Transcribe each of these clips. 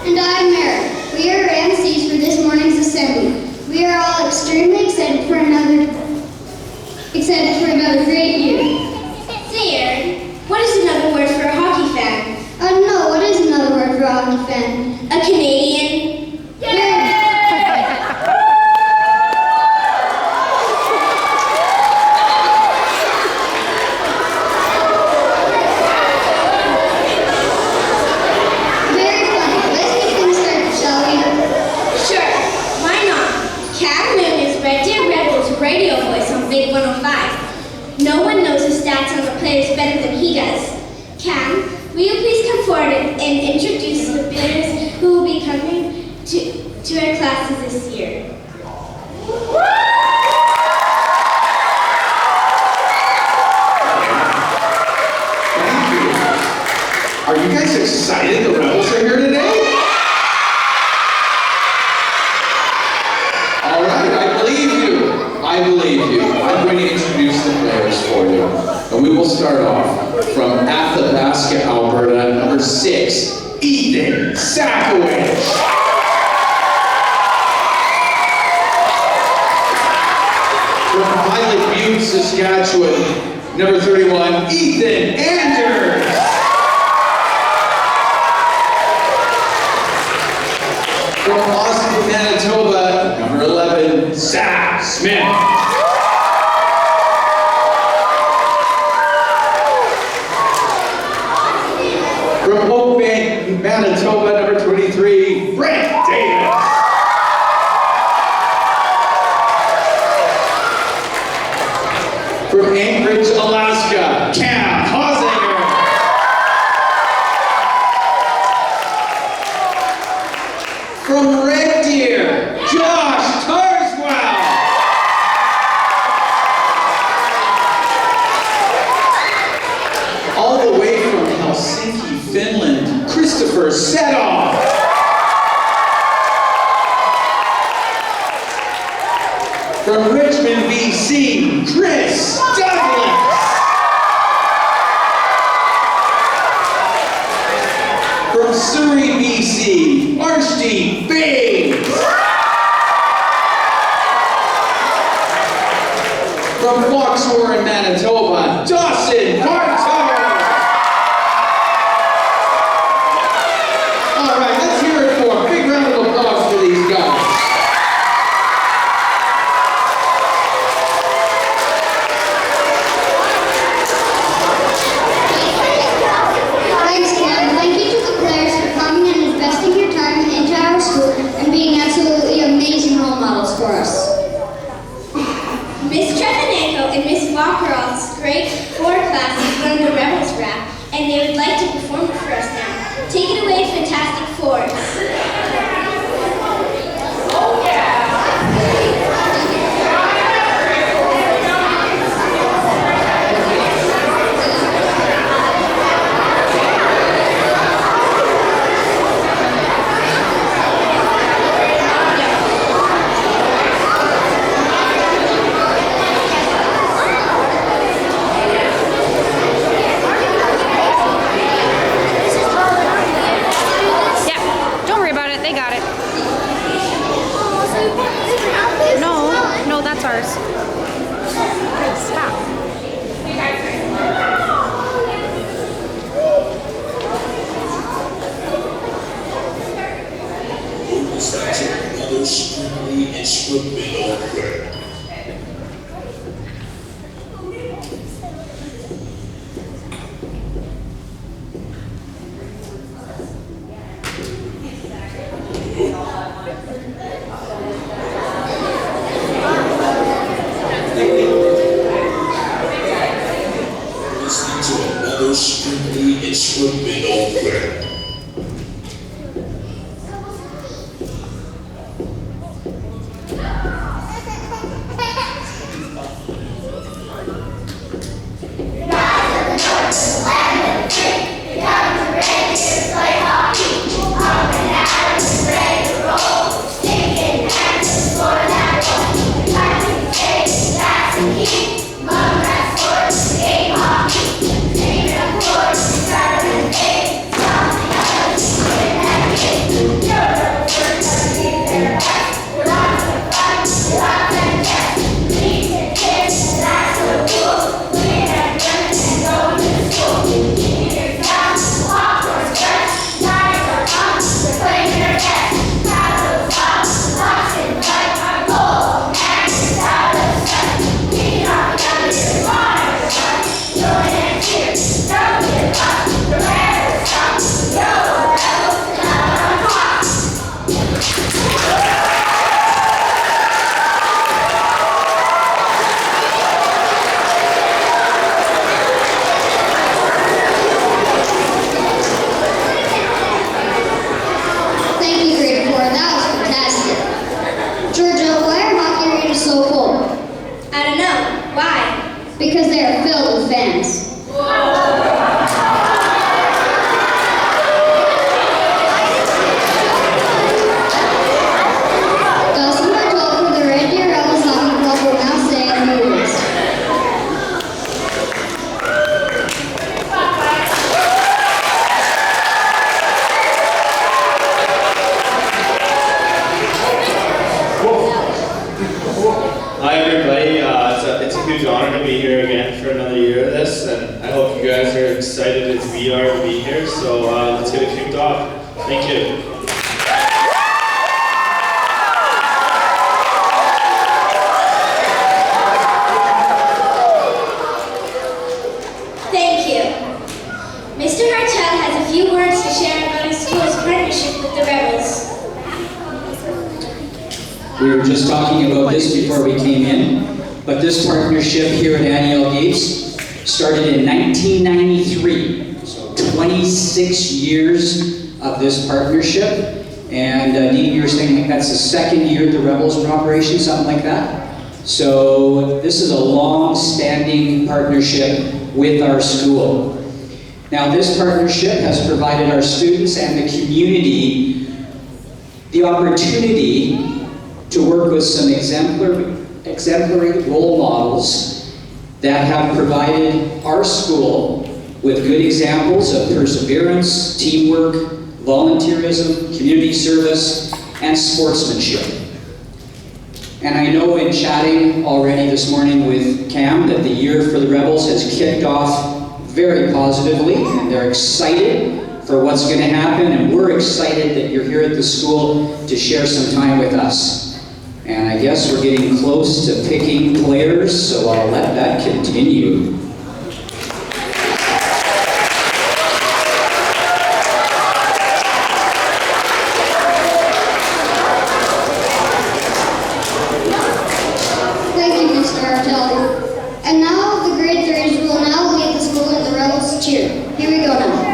And I'm Mary. We are MCs for this morning's assembly. We are all extremely excited for another great year. Say, Aaron, what is another word for a hockey fan? No, what is another word for a hockey fan? A Canadian? Yeah. Very funny. Let's get things started, shall we? Sure, why not? Cam Moon is Red Deer Rebels radio voice on Big 105. No one knows the stats on the players better than he does. Cam, will you please come forward and introduce the players who will be coming to our classes this year? Thank you. Are you guys excited the Rebels are here today? All right, I believe you. I'm going to introduce the players for you. And we will start off from Athabasca, Alberta, number 6, Ethan Sakowicz. From Pilot Butte, Saskatchewan, number 31, Ethan Anders. From Austin, Manitoba, number 11, Zach Smith. From Oak Bank, Manitoba, number 23, Brent Davis. From Anchorage, Alaska, Cam Hosinger. From Red Deer, Josh Tarswell. All the way from Helsinki, Finland, Christopher Setoff. From Richmond, BC, Chris Douglas. From Surrey, BC, Archie Bates. From Fox Warren, Manitoba, Dawson Bartow. All right, let's hear it for a big round of applause for these guys. Thanks, Cam. Thank you to the players for coming and investing your time into our school and being absolutely amazing role models for us. Miss Trevenanko and Miss Walker all grade 4 classes learned the Rebels rap, and they would like to perform it for us now. Take it away, Fantastic Fours. Oh yeah! Yeah, don't worry about it. They got it. No, that's ours. Stop. Another strictly instrumental prayer. Listening to another strictly instrumental prayer. because they are filled with fans. Dustin Bartolo for the Red Deer Rebels Hockey Club will now say a few words. Hi everybody, it's a huge honor to be here again for another year of this, and I hope you guys are excited as we are to be here, so let's get it kicked off. Thank you. Thank you. Mr. Hartel has a few words to share about his school's partnership with the Rebels. We were just talking about this before we came in, but this partnership here at Annie Gaetz started in 1993, so 26 years of this partnership. And Dean, you were saying like that's the second year the Rebels are in operation, something like that? So this is a long-standing partnership with our school. Now this partnership has provided our students and the community the opportunity to work with some exemplary role models that have provided our school with good examples of perseverance, teamwork, volunteerism, community service, and sportsmanship. And I know in chatting already this morning with Cam that the year for the Rebels has kicked off very positively, and they're excited for what's going to happen, and we're excited that you're here at the school to share some time with us. And I guess we're getting close to picking players, so I'll let that continue. Thank you, Mr. Hartel. And now the grade 3s will now lead the school in the Rebels cheer. Here we go now.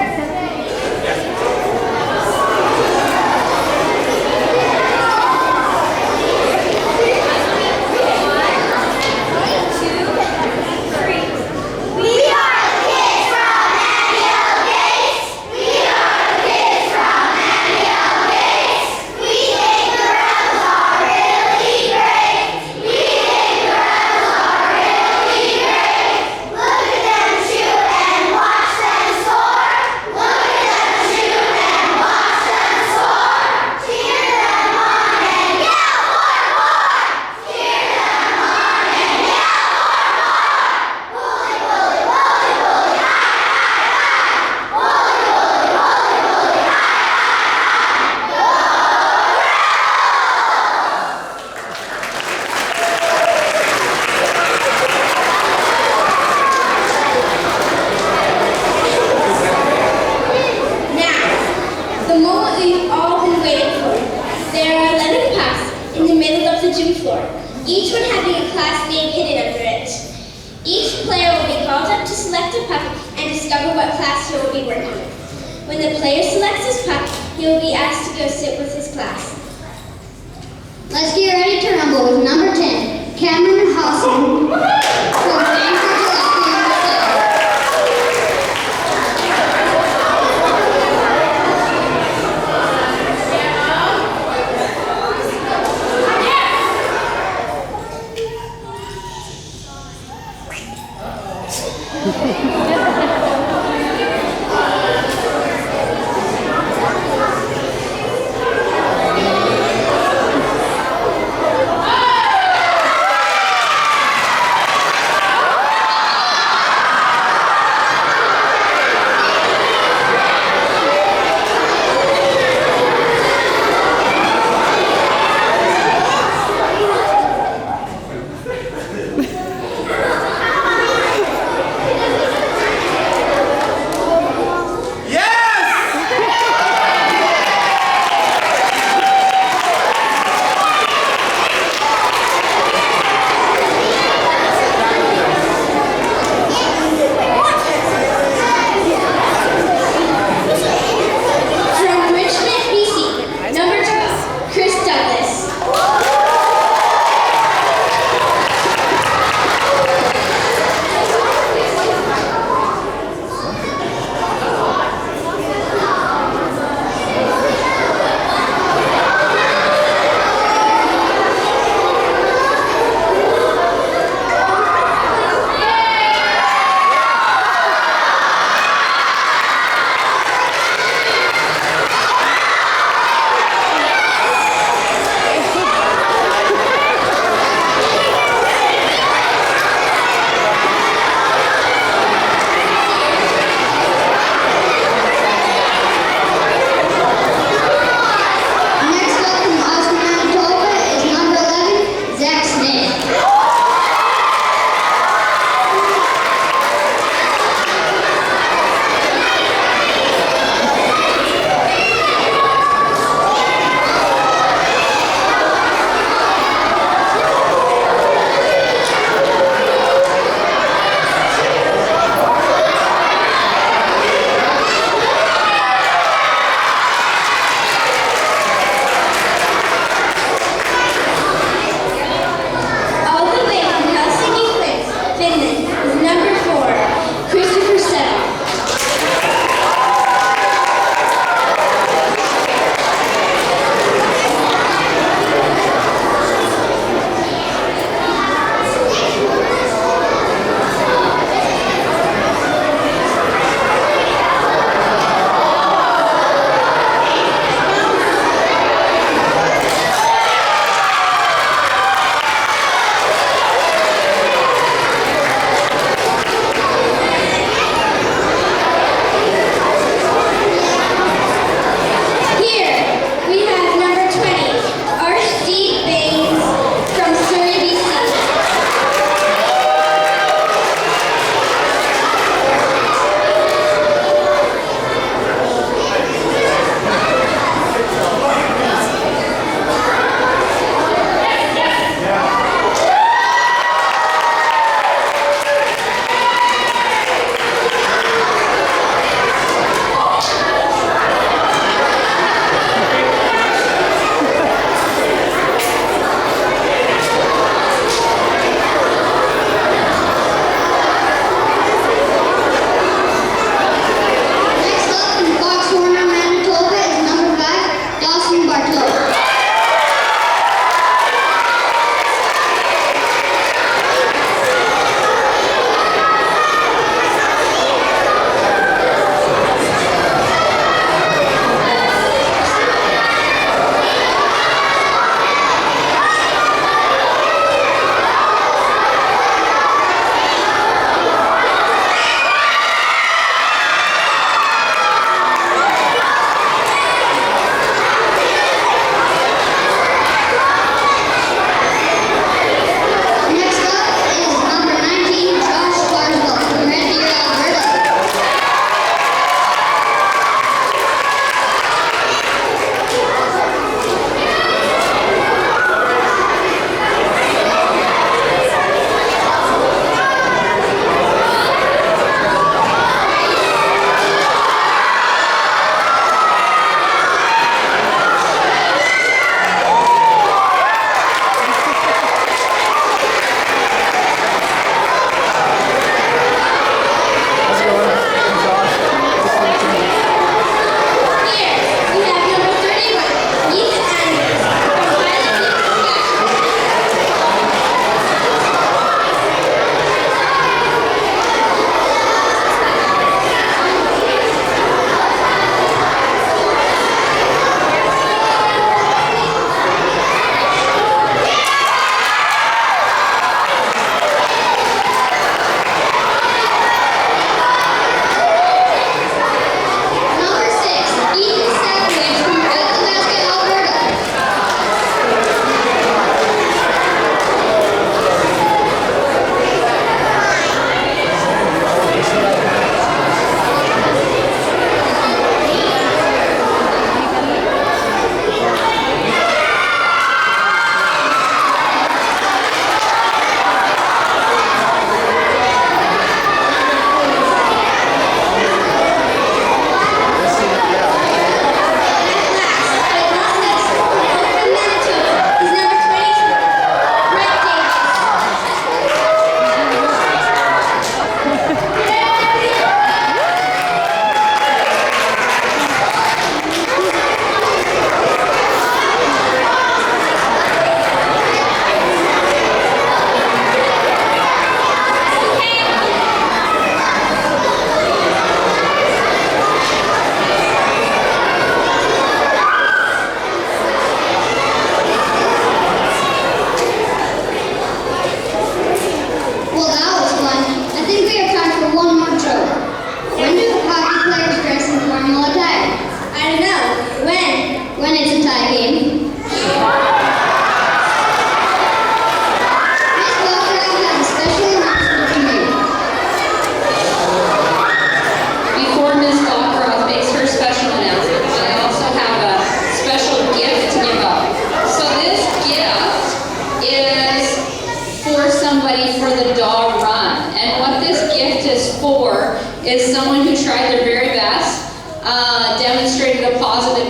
The moment we've all been waiting for. There are 11 pucks in the middle of the gym floor, each one having a class name hidden under it. Each player will be called up to select a puck and discover what class he will be working with. When the player selects his puck, he will be asked to go sit with his class. Let's get ready to rumble with number 10, Cameron Hawson from Vancouver, USA.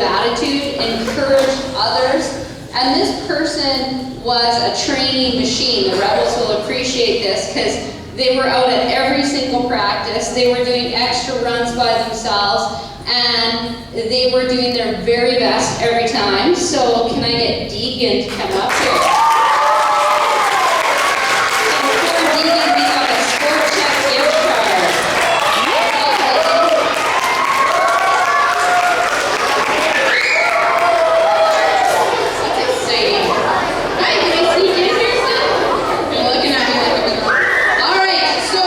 positive attitude, encouraged others, and this person was a training machine. The Rebels will appreciate this because they were out at every single practice. They were doing extra runs by themselves, and they were doing their very best every time. So can I get Deegan to come up here? And for Deegan, we have a Sport Check gift card. That's exciting. Hi, can I sneak in here, son? You're looking at me like I'm all right, so,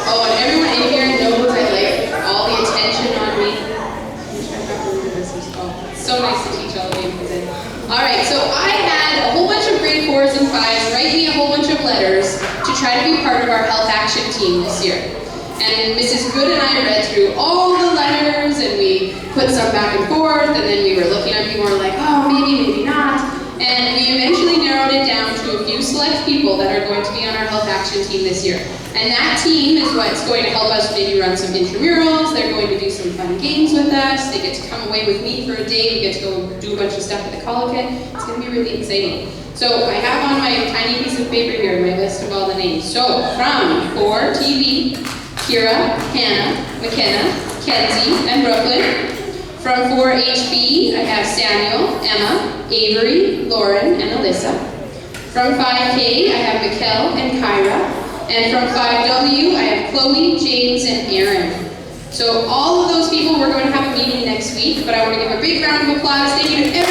oh, and everyone in here knows I like all the attention on me. So nice to teach all of you. All right, so I had a whole bunch of grade 4s and 5s write me a whole bunch of letters to try to be part of our health action team this year. And Mrs. Good and I read through all the letters, and we put some back and forth, and then we were looking at people and were like, oh, maybe, maybe not. And we eventually narrowed it down to a few select people that are going to be on our health action team this year. And that team is what's going to help us maybe run some intramurals. They're going to do some fun games with us. They get to come away with me for a day. We get to go do a bunch of stuff at the Colloquet. It's going to be really exciting. So I have on my tiny piece of paper here my list of all the names. So from 4TV, Kira, Hannah, McKenna, Kenzie, and Brooklyn. From 4HB, I have Samuel, Emma, Avery, Lauren, and Alyssa. From 5K, I have Mikkel and Kyra. And from 5W, I have Chloe, James, and Aaron. So all of those people, we're going to have a meeting next week, but I want to give a big round of applause. Thank you to everyone.